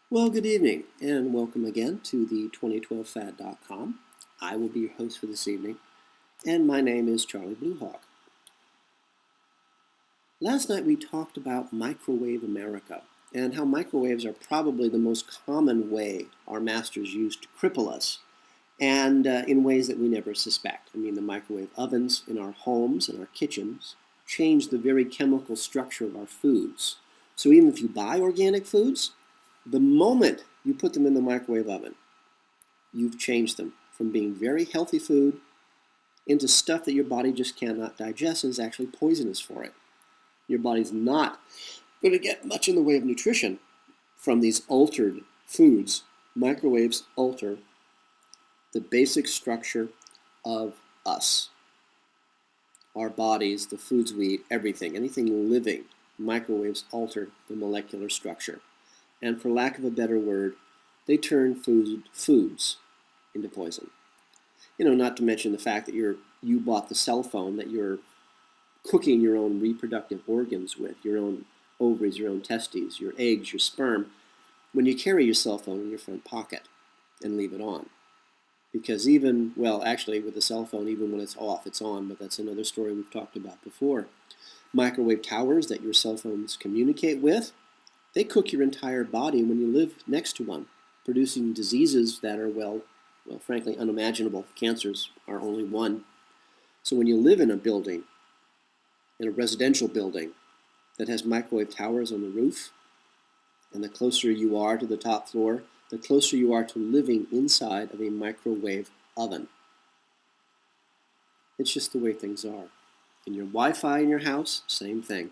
Well, good evening, and welcome again to the 2012fad.com. I will be your host for this evening, and my name is Charlie Bluehawk. Last night we talked about microwave America and how microwaves are probably the most common way our masters use to cripple us, and in ways that we never suspect. I mean, the microwave ovens in our homes and our kitchens change the very chemical structure of our foods. So even if you buy organic foods, the moment you put them in the microwave oven, you've changed them from being very healthy food into stuff that your body just cannot digest and is actually poisonous for it. Your body's not going to get much in the way of nutrition from these altered foods. Microwaves alter the basic structure of us, our bodies, the foods we eat, everything, anything living. Microwaves alter the molecular structure. And for lack of a better word, they turn foods into poison. Not to mention the fact that you bought the cell phone that you're cooking your own reproductive organs with, your own ovaries, your own testes, your eggs, your sperm, when you carry your cell phone in your front pocket and leave it on. Because actually with the cell phone, even when it's off, it's on, but that's another story we've talked about before. Microwave towers that your cell phones communicate with, they cook your entire body when you live next to one, producing diseases that are, frankly, unimaginable. Cancers are only one. So when you live in a building, in a residential building that has microwave towers on the roof, and the closer you are to the top floor, the closer you are to living inside of a microwave oven. It's just the way things are. In your Wi-Fi in your house, same thing.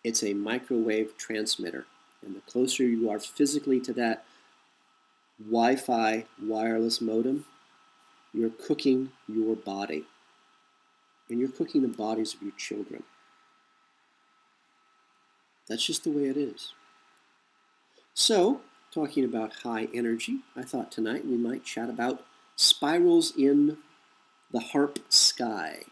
It's a microwave transmitter. And the closer you are physically to that Wi-Fi wireless modem, you're cooking your body. And you're cooking the bodies of your children. That's just the way it is. So, talking about high energy, I thought tonight we might chat about spirals in the HAARP Sky.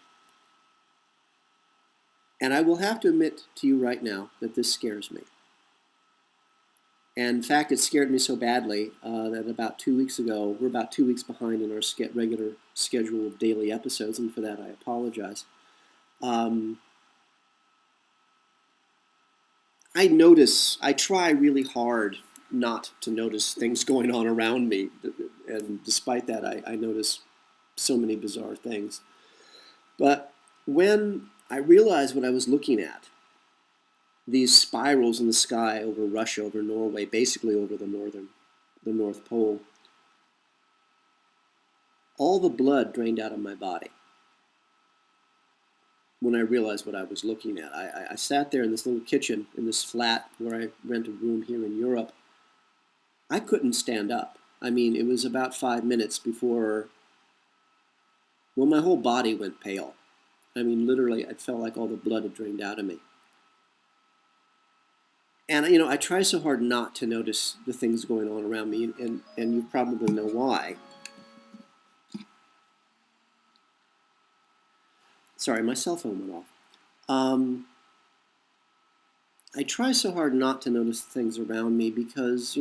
And I will have to admit to you right now that this scares me. And in fact, it scared me so badly that about 2 weeks ago, we're about 2 weeks behind in our regular schedule of daily episodes, and for that I apologize. I try really hard not to notice things going on around me, and despite that, I notice so many bizarre things. But when I realized what I was looking at, these spirals in the sky over Russia, over Norway, basically over the North Pole, all the blood drained out of my body. When I realized what I was looking at, I sat there in this little kitchen in this flat where I rent a room here in Europe. I couldn't stand up. I mean, it was about 5 minutes before, my whole body went pale. I mean, literally, it felt like all the blood had drained out of me. And, I try so hard not to notice the things going on around me, and you probably know why. Sorry, my cell phone went off. I try so hard not to notice the things around me because,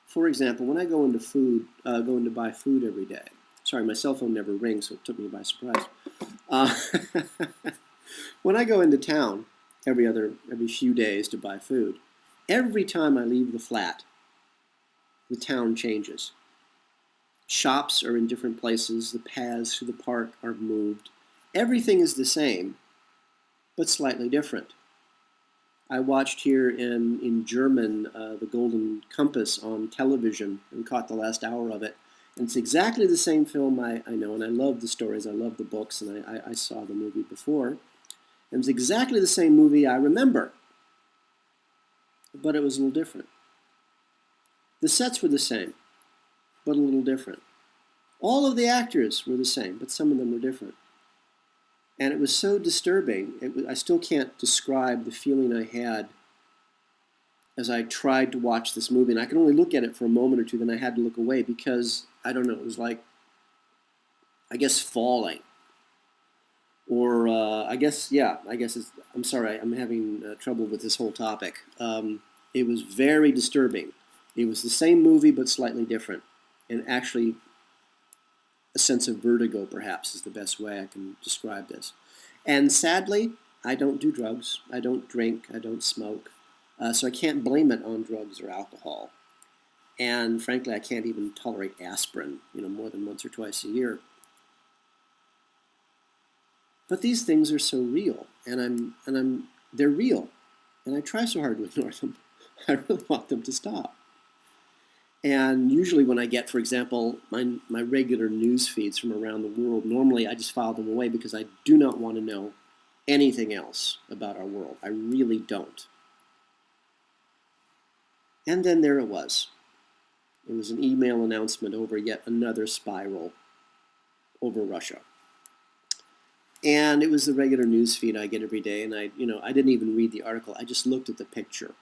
for example, when I go to buy food every day. Sorry, my cell phone never rings, so it took me by surprise. When I go into town every few days to buy food, every time I leave the flat, the town changes. Shops are in different places. The paths to the park are moved. Everything is the same, but slightly different. I watched here in German the Golden Compass on television and caught the last hour of it. And it's exactly the same film I know, and I love the stories, I love the books, and I saw the movie before. And it's exactly the same movie I remember, but it was a little different. The sets were the same, but a little different. All of the actors were the same, but some of them were different. And it was so disturbing. I still can't describe the feeling I had as I tried to watch this movie. And I could only look at it for a moment or two, then I had to look away because, I don't know, it was like, I guess, falling. Or I'm sorry, I'm having trouble with this whole topic. It was very disturbing It was the same movie, but slightly different. And actually, a sense of vertigo, perhaps, is the best way I can describe this. And sadly, I don't do drugs. I don't drink. I don't smoke. So I can't blame it on drugs or alcohol. And frankly, I can't even tolerate aspirin, more than once or twice a year. But these things are so real, and they're real, and I try so hard to ignore them. I really want them to stop. And usually when I get, for example, my regular news feeds from around the world, normally I just file them away because I do not want to know anything else about our world. I really don't. And then there it was. It was an email announcement over yet another spiral over Russia. And it was the regular news feed I get every day, and I didn't even read the article. I just looked at the picture.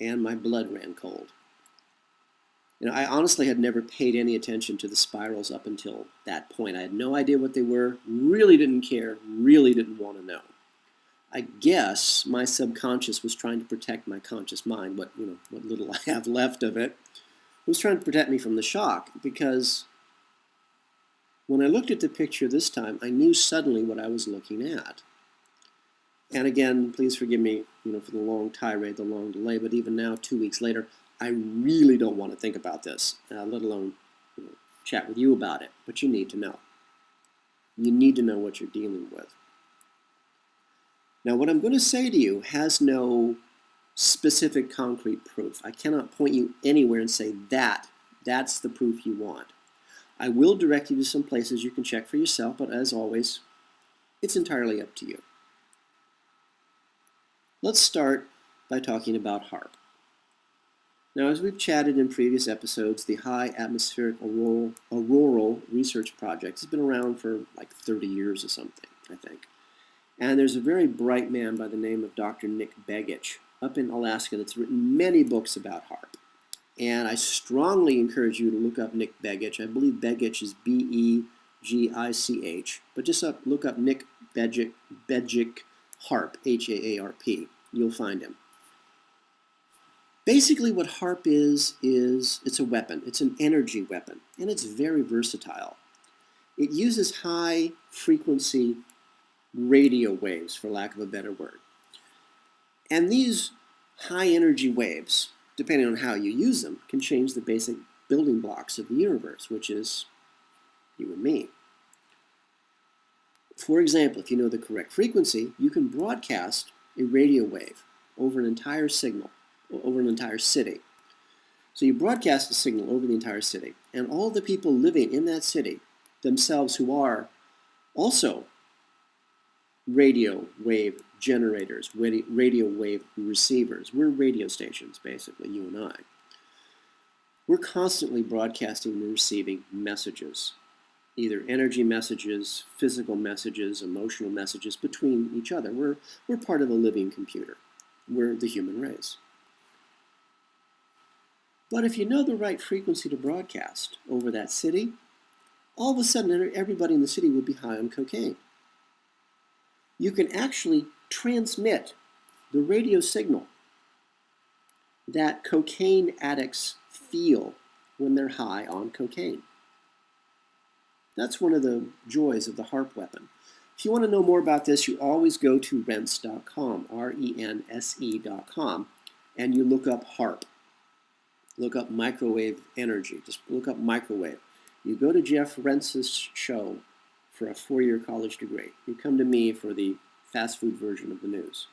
And my blood ran cold. I honestly had never paid any attention to the spirals up until that point. I had no idea what they were, really didn't care, really didn't want to know. I guess my subconscious was trying to protect my conscious mind, what little I have left of it. It was trying to protect me from the shock, because when I looked at the picture this time, I knew suddenly what I was looking at. And again, please forgive me, for the long tirade, the long delay, but even now, 2 weeks later, I really don't want to think about this, let alone chat with you about it. But you need to know. You need to know what you're dealing with. Now, what I'm going to say to you has no specific concrete proof. I cannot point you anywhere and say that's the proof you want. I will direct you to some places you can check for yourself, but as always, it's entirely up to you. Let's start by talking about HAARP. Now, as we've chatted in previous episodes, the High Atmospheric Auroral Research Project has been around for like 30 years or something, I think. And there's a very bright man by the name of Dr. Nick Begich up in Alaska that's written many books about HAARP. And I strongly encourage you to look up Nick Begich. I believe Begich is B-E-G-I-C-H. But just look up Nick Begich HAARP, H-A-A-R-P. You'll find him. Basically what HAARP is it's a weapon. It's an energy weapon. And it's very versatile. It uses high-frequency radio waves, for lack of a better word. And these high-energy waves, depending on how you use them, can change the basic building blocks of the universe, which is you and me. For example, if you know the correct frequency, you can broadcast a radio wave over an entire signal, over an entire city. So you broadcast a signal over the entire city, and all the people living in that city themselves who are also radio wave generators, radio wave receivers. We're radio stations, basically, you and I. We're constantly broadcasting and receiving messages, either energy messages, physical messages, emotional messages between each other. We're part of a living computer. We're the human race. But if you know the right frequency to broadcast over that city, all of a sudden everybody in the city would be high on cocaine. You can actually transmit the radio signal that cocaine addicts feel when they're high on cocaine. That's one of the joys of the HAARP weapon. If you want to know more about this, you always go to rense.com, R-E-N-S-E.com, and you look up HAARP. Look up microwave energy. Just look up microwave. You go to Jeff Rense's show for a 4-year college degree. You come to me for the fast food version of the news.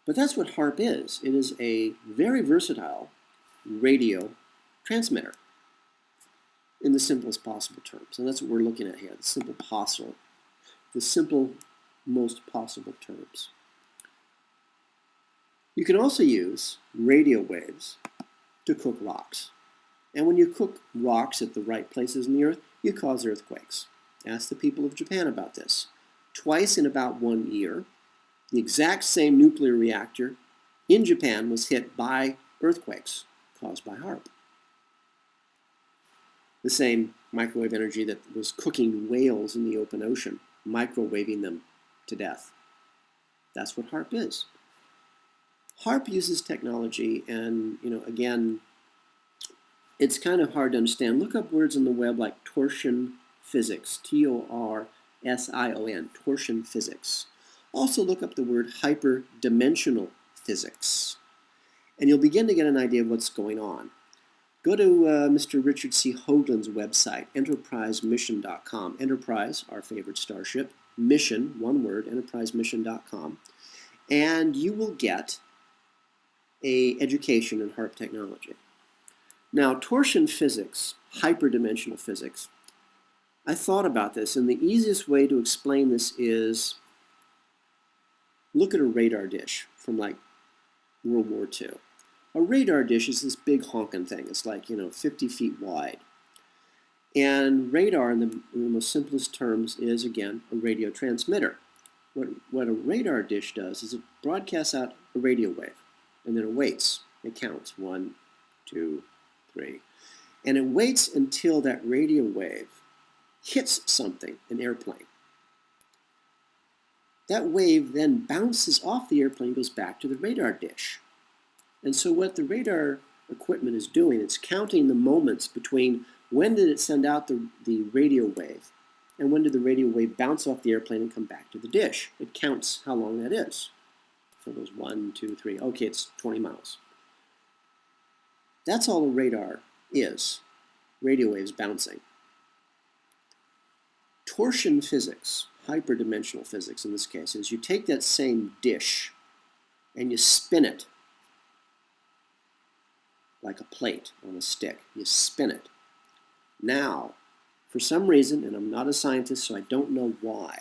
But that's what HAARP is. It is a very versatile radio transmitter in the simplest possible terms. And that's what we're looking at here, the simple, most possible terms. You can also use radio waves to cook rocks. And when you cook rocks at the right places in the earth, you cause earthquakes. Ask the people of Japan about this. Twice in about 1 year, the exact same nuclear reactor in Japan was hit by earthquakes caused by HAARP. The same microwave energy that was cooking whales in the open ocean, microwaving them to death. That's what HAARP is. HAARP uses technology, and again, it's kind of hard to understand. Look up words on the web like torsion physics, Torsion, torsion physics. Also look up the word hyperdimensional physics, and you'll begin to get an idea of what's going on. Go to Mr. Richard C. Hoagland's website, enterprisemission.com. Enterprise, our favorite starship, mission, one word, enterprisemission.com, and you will get an education in HAARP technology. Now, torsion physics, hyperdimensional physics, I thought about this, and the easiest way to explain this is look at a radar dish from like World War II. A radar dish is this big honking thing. It's like, 50 feet wide. And radar, in the most simplest terms, is, again, a radio transmitter. What a radar dish does is it broadcasts out a radio wave, and then it waits. It counts 1, 2, 3. And it waits until that radio wave hits something, an airplane. That wave then bounces off the airplane and goes back to the radar dish. And so what the radar equipment is doing, it's counting the moments between when did it send out the radio wave and when did the radio wave bounce off the airplane and come back to the dish. It counts how long that is. So it goes 1, 2, 3. Okay, it's 20 miles. That's all a radar is, radio waves bouncing. Torsion physics, hyperdimensional physics in this case, is you take that same dish and you spin it like a plate on a stick. You spin it. Now, for some reason, and I'm not a scientist, so I don't know why,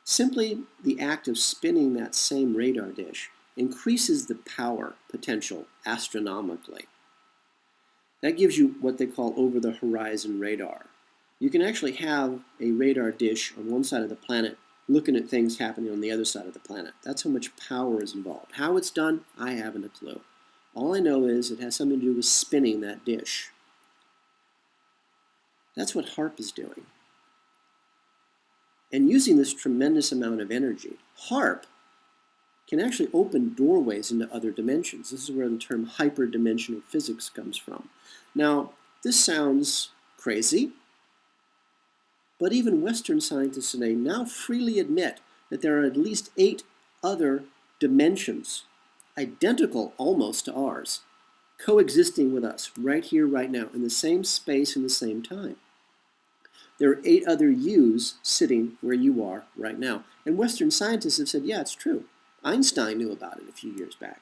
simply the act of spinning that same radar dish increases the power potential astronomically. That gives you what they call over-the-horizon radar. You can actually have a radar dish on one side of the planet looking at things happening on the other side of the planet. That's how much power is involved. How it's done, I haven't a clue. All I know is it has something to do with spinning that dish. That's what HAARP is doing. And using this tremendous amount of energy, HAARP can actually open doorways into other dimensions. This is where the term hyperdimensional physics comes from. Now, this sounds crazy, but even Western scientists today now freely admit that there are at least 8 other dimensions, identical almost to ours, coexisting with us right here, right now, in the same space, in the same time. There are 8 other yous sitting where you are right now. And Western scientists have said, yeah, it's true. Einstein knew about it a few years back.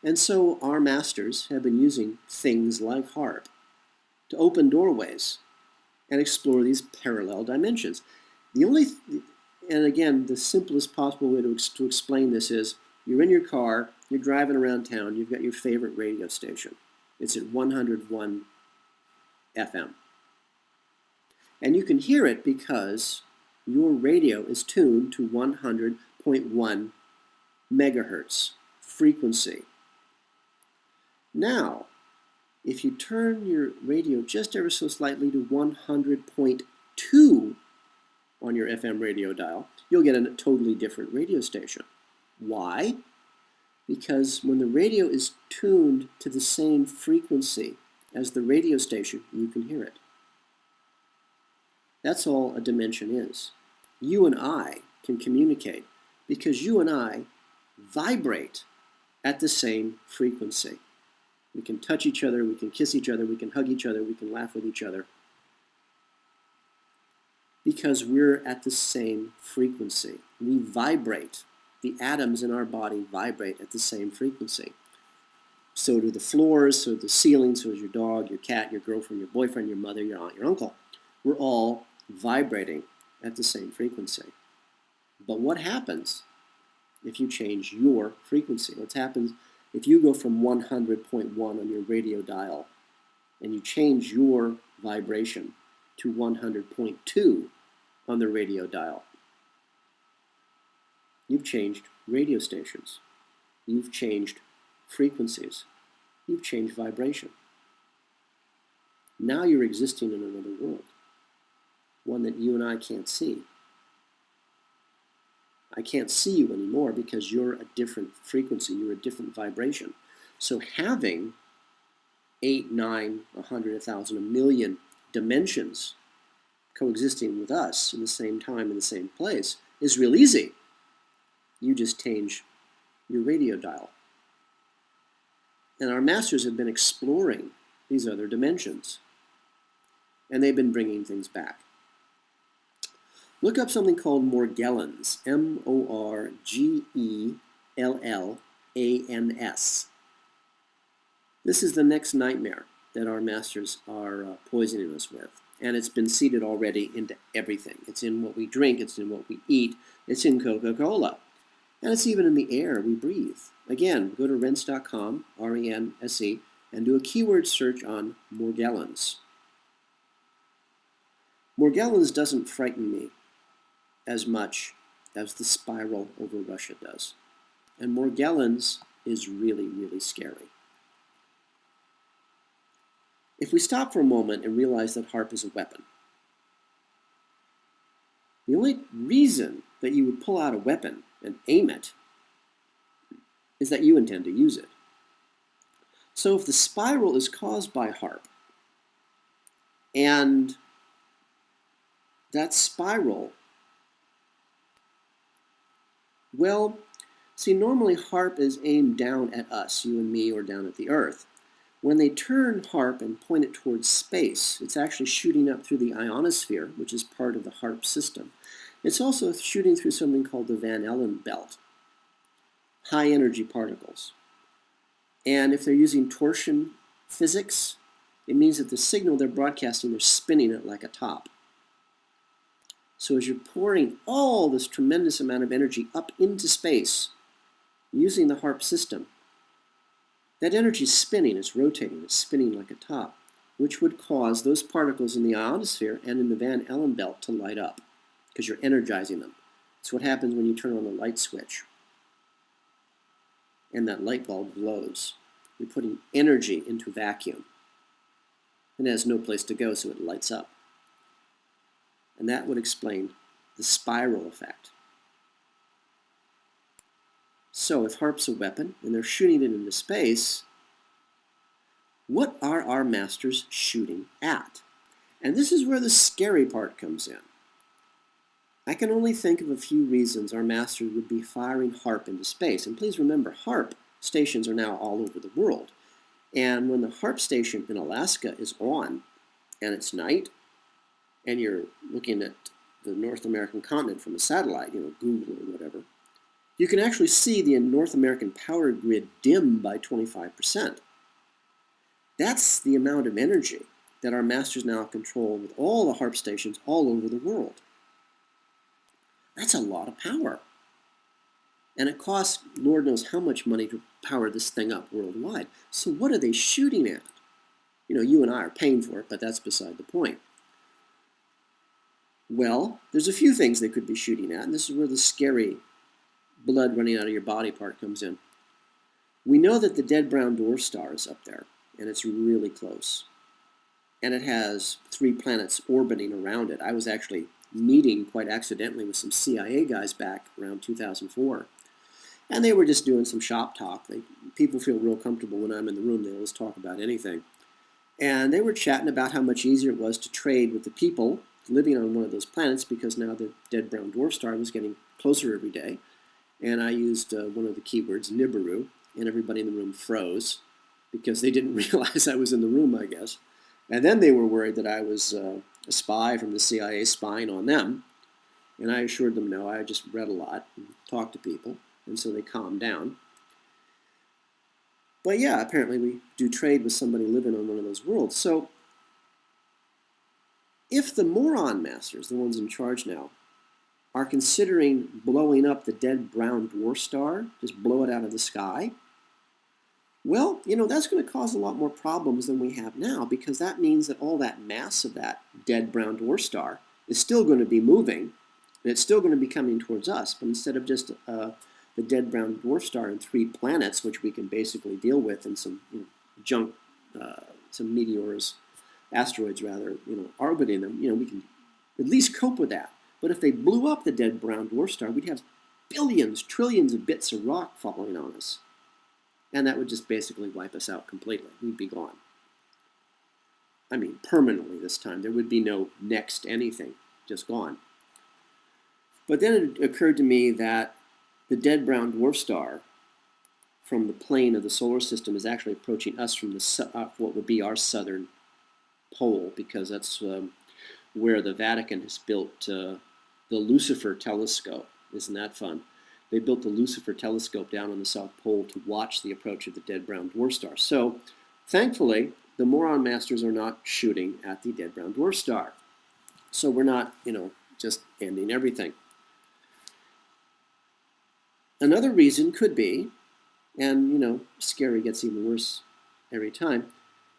And so our masters have been using things like HAARP to open doorways and explore these parallel dimensions. And again, the simplest possible way to explain this is you're in your car, you're driving around town, you've got your favorite radio station. It's at 101 FM. And you can hear it because your radio is tuned to 100.1 megahertz frequency. Now, if you turn your radio just ever so slightly to 100.2 on your FM radio dial, you'll get a totally different radio station. Why? Because when the radio is tuned to the same frequency as the radio station, you can hear it. That's all a dimension is. You and I can communicate because you and I vibrate at the same frequency. We can touch each other, we can kiss each other, we can hug each other, we can laugh with each other because we're at the same frequency. We vibrate. The atoms in our body vibrate at the same frequency. So do the floors, so do the ceiling, so is your dog, your cat, your girlfriend, your boyfriend, your mother, your aunt, your uncle. We're all vibrating at the same frequency. But what happens if you change your frequency? What happens if you go from 100.1 on your radio dial and you change your vibration to 100.2 on the radio dial? You've changed radio stations. You've changed frequencies. You've changed vibration. Now you're existing in another world, one that you and I can't see. I can't see you anymore because you're a different frequency, you're a different vibration. So having 8, 9, 100, 1,000, a million dimensions coexisting with us in the same time in the same place is real easy. You just change your radio dial. And our masters have been exploring these other dimensions, and they've been bringing things back. Look up something called Morgellons, Morgellans. This is the next nightmare that our masters are poisoning us with. And it's been seeded already into everything. It's in what we drink, it's in what we eat, it's in Coca-Cola. And it's even in the air we breathe. Again, go to rense.com, R-E-N-S-E, and do a keyword search on Morgellons. Morgellons doesn't frighten me as much as the spiral over Russia does. And Morgellons is really, really scary. If we stop for a moment and realize that HAARP is a weapon, the only reason that you would pull out a weapon and aim it is that you intend to use it. So if the spiral is caused by HAARP, and that spiral, well, see, normally HAARP is aimed down at us, you and me, or down at the Earth. When they turn HAARP and point it towards space, it's actually shooting up through the ionosphere, which is part of the HAARP system. It's also shooting through something called the Van Allen belt, high energy particles. And if they're using torsion physics, it means that the signal they're broadcasting, they're spinning it like a top. So as you're pouring all this tremendous amount of energy up into space, using the HAARP system, that energy is spinning, it's rotating, it's spinning like a top, which would cause those particles in the ionosphere and in the Van Allen belt to light up, because you're energizing them. It's what happens when you turn on the light switch, and that light bulb glows. You're putting energy into vacuum, and it has no place to go, so it lights up. And that would explain the spiral effect. So if HAARP's a weapon, and they're shooting it into space, what are our masters shooting at? And this is where the scary part comes in. I can only think of a few reasons our masters would be firing HAARP into space. And please remember, HAARP stations are now all over the world. And when the HAARP station in Alaska is on, and it's night, and you're looking at the North American continent from a satellite, Google or whatever, you can actually see the North American power grid dim by 25%. That's the amount of energy that our masters now control with all the HAARP stations all over the world. That's a lot of power. And it costs Lord knows how much money to power this thing up worldwide. So what are they shooting at? You and I are paying for it, but that's beside the point. Well, there's a few things they could be shooting at, and this is where the scary blood running out of your body part comes in. We know that the dead brown dwarf star is up there, and it's really close. And it has 3 planets orbiting around it. I was actually meeting quite accidentally with some CIA guys back around 2004. And they were just doing some shop talk. People feel real comfortable when I'm in the room. They always talk about anything. And they were chatting about how much easier it was to trade with the people living on one of those planets, because now the dead brown dwarf star was getting closer every day. And I used one of the keywords, Nibiru, and everybody in the room froze because they didn't realize I was in the room, I guess. And then they were worried that I was a spy from the CIA spying on them. And I assured them, no, I just read a lot and talked to people. And so they calmed down. But yeah, apparently we do trade with somebody living on one of those worlds. So if the moron masters, the ones in charge now, are considering blowing up the dead brown dwarf star, just blow it out of the sky, well, that's going to cause a lot more problems than we have now, because that means that all that mass of that dead brown dwarf star is still going to be moving, and it's still going to be coming towards us. But instead of just the dead brown dwarf star and 3 planets, which we can basically deal with, and some junk, some meteors, asteroids rather, orbiting them, we can at least cope with that. But if they blew up the dead brown dwarf star, we'd have billions, trillions of bits of rock falling on us. And that would just basically wipe us out completely. We'd be gone. I mean, permanently this time. There would be no next anything, just gone. But then it occurred to me that the dead brown dwarf star from the plane of the solar system is actually approaching us from the what would be our southern pole, because that's where the Vatican has built the Lucifer telescope. Isn't that fun? They built the Lucifer telescope down on the South Pole to watch the approach of the dead brown dwarf star. So, thankfully, the Moron Masters are not shooting at the dead brown dwarf star. So we're not, just ending everything. Another reason could be, and, scary gets even worse every time,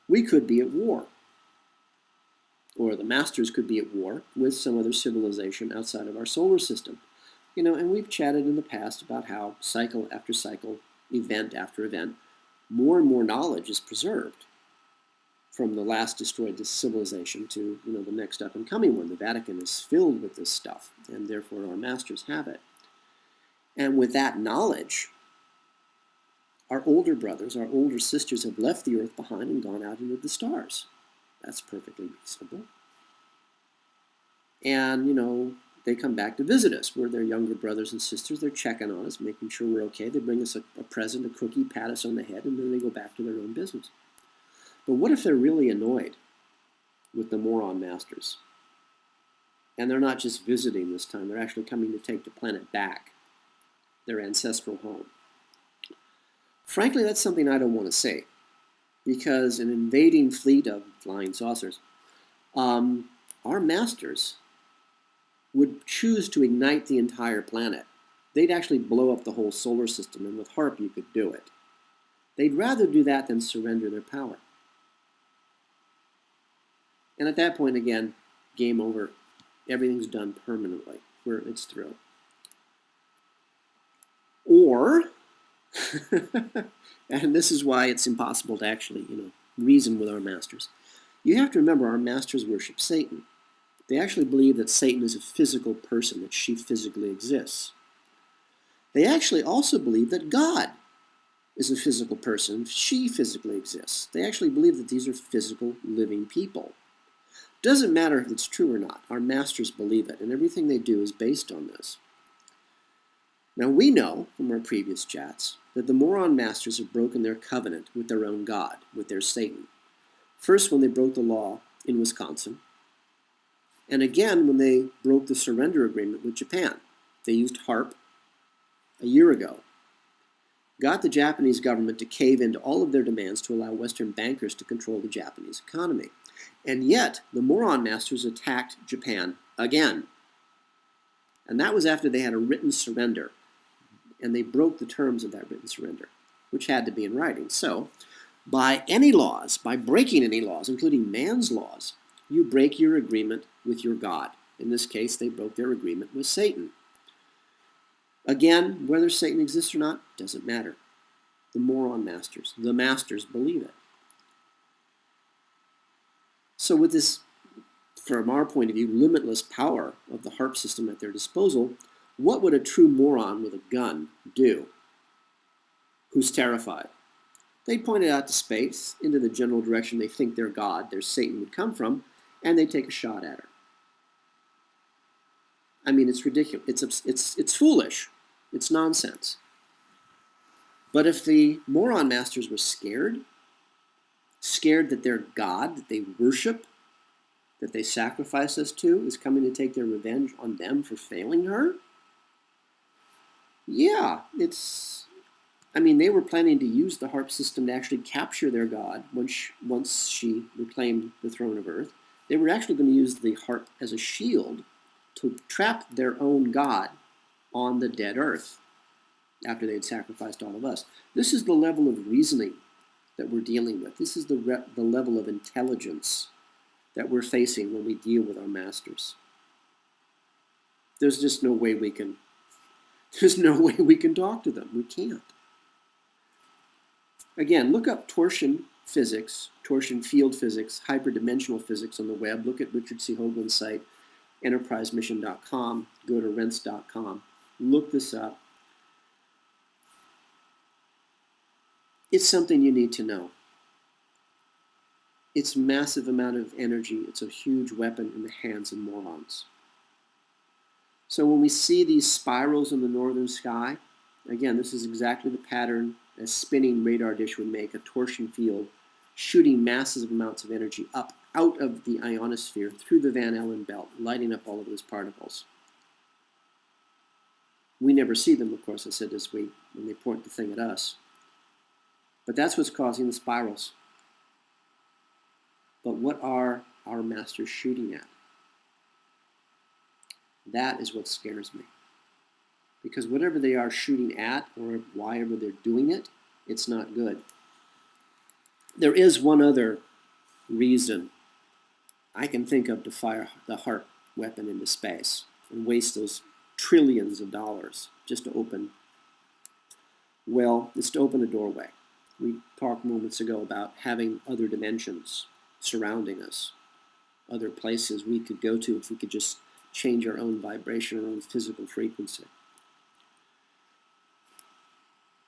we could be at war. Or the Masters could be at war with some other civilization outside of our solar system. And we've chatted in the past about how cycle after cycle, event after event, more and more knowledge is preserved from the last destroyed civilization to, the next up and coming one. The Vatican is filled with this stuff, and therefore our Masters have it. And with that knowledge, our older brothers, our older sisters have left the earth behind and gone out into the stars. That's perfectly reasonable. And, they come back to visit us. We're their younger brothers and sisters. They're checking on us, making sure we're okay. They bring us a present, a cookie, pat us on the head, and then they go back to their own business. But what if they're really annoyed with the Moron Masters? And they're not just visiting this time. They're actually coming to take the planet back, their ancestral home. Frankly, that's something I don't want to say, because an invading fleet of flying saucers, our Masters would choose to ignite the entire planet. They'd actually blow up the whole solar system, and with HAARP you could do it. They'd rather do that than surrender their power. And at that point, again, game over. Everything's done permanently. It's through. Or, and this is why it's impossible to actually, reason with our Masters. You have to remember, our Masters worship Satan. They actually believe that Satan is a physical person, that she physically exists. They actually also believe that God is a physical person, she physically exists. They actually believe that these are physical, living people. Doesn't matter if it's true or not. Our Masters believe it, and everything they do is based on this. Now, we know from our previous chats that the Moron Masters have broken their covenant with their own God, with their Satan. First, when they broke the law in Wisconsin, and again when they broke the surrender agreement with Japan. They used HAARP a year ago, got the Japanese government to cave into all of their demands to allow Western bankers to control the Japanese economy. And yet, the Moron Masters attacked Japan again. And that was after they had a written surrender. And they broke the terms of that written surrender, which had to be in writing. So, by any laws, by breaking any laws, including man's laws, you break your agreement with your God. In this case, they broke their agreement with Satan. Again, whether Satan exists or not, doesn't matter. The Moron Masters, the Masters believe it. So with this, from our point of view, limitless power of the HAARP system at their disposal, what would a true moron with a gun do who's terrified? They point it out to space, into the general direction they think their God, their Satan, would come from, and they take a shot at her. I mean, it's ridiculous. It's foolish. It's nonsense. But if the Moron Masters were scared that their God, that they worship, that they sacrifice us to, is coming to take their revenge on them for failing her, yeah, they were planning to use the HAARP system to actually capture their God once she reclaimed the throne of Earth. They were actually going to use the HAARP as a shield to trap their own God on the dead Earth after they had sacrificed all of us. This is the level of reasoning that we're dealing with. This is the level of intelligence that we're facing when we deal with our Masters. There's just no way we can talk to them. We can't. Again, look up torsion physics, torsion field physics, hyperdimensional physics on the web. Look at Richard C. Hoagland's site, enterprisemission.com. Go to rents.com. Look this up. It's something you need to know. It's a massive amount of energy. It's a huge weapon in the hands of morons. So when we see these spirals in the northern sky, again, this is exactly the pattern a spinning radar dish would make, a torsion field, shooting massive amounts of energy up out of the ionosphere through the Van Allen belt, lighting up all of those particles. We never see them, of course, I said this week, when they point the thing at us. But that's what's causing the spirals. But what are our masters shooting at? That is what scares me. Because whatever they are shooting at, or wherever they're doing it, it's not good. There is one other reason I can think of to fire the HAARP weapon into space and waste those trillions of dollars just to open, well, it's to open a doorway. We talked moments ago about having other dimensions surrounding us, other places we could go to if we could just change our own vibration, our own physical frequency.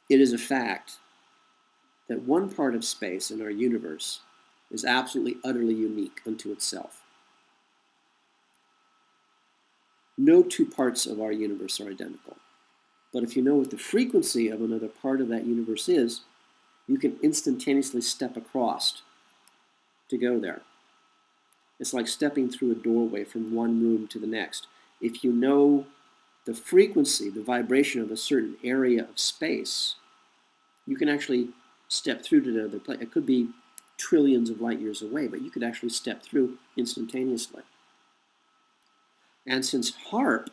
It is a fact that one part of space in our universe is absolutely, utterly unique unto itself. No two parts of our universe are identical. But if you know what the frequency of another part of that universe is, you can instantaneously step across to go there. It's like stepping through a doorway from one room to the next. If you know the frequency, the vibration of a certain area of space, you can actually step through to the other place. It could be trillions of light years away, but you could actually step through instantaneously. And since HAARP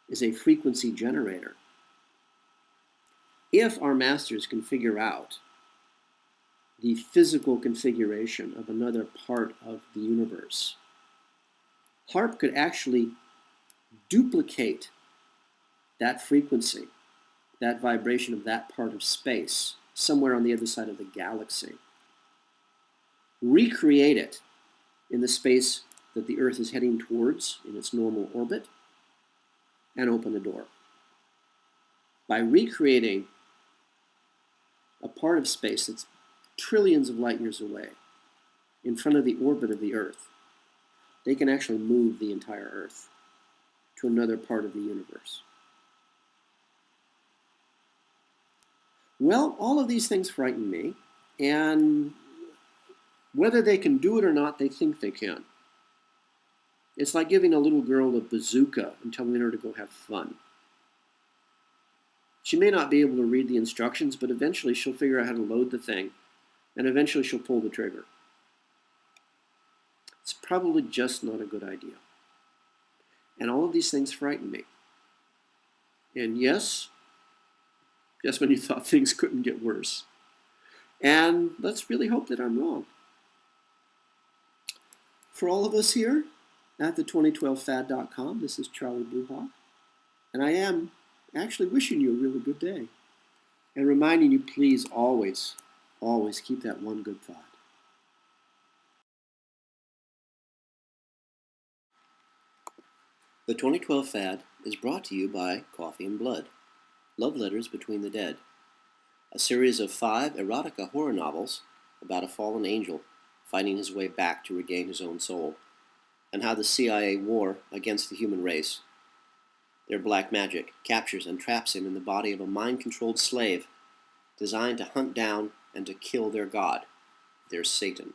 is a frequency generator, if our masters can figure out the physical configuration of another part of the universe, HAARP could actually duplicate that frequency, that vibration of that part of space, somewhere on the other side of the galaxy. Recreate it in the space that the Earth is heading towards in its normal orbit, and open the door. By recreating a part of space that's trillions of light years away in front of the orbit of the Earth, they can actually move the entire Earth to another part of the universe. Well, all of these things frighten me, and whether they can do it or not, they think they can. It's like giving a little girl a bazooka and telling her to go have fun. She may not be able to read the instructions, but eventually she'll figure out how to load the thing, and eventually she'll pull the trigger. It's probably just not a good idea. And all of these things frighten me. And yes, just when you thought things couldn't get worse. And let's really hope that I'm wrong. For all of us here at the 2012fad.com, this is Charlie Bluehawk, and I am actually wishing you a really good day and reminding you, please always, always keep that one good thought. The 2012 Fad is brought to you by Coffee and Blood, Love Letters Between the Dead, a series of 5 erotica horror novels about a fallen angel finding his way back to regain his own soul, and how the CIA war against the human race. Their black magic captures and traps him in the body of a mind-controlled slave designed to hunt down and to kill their god, their Satan.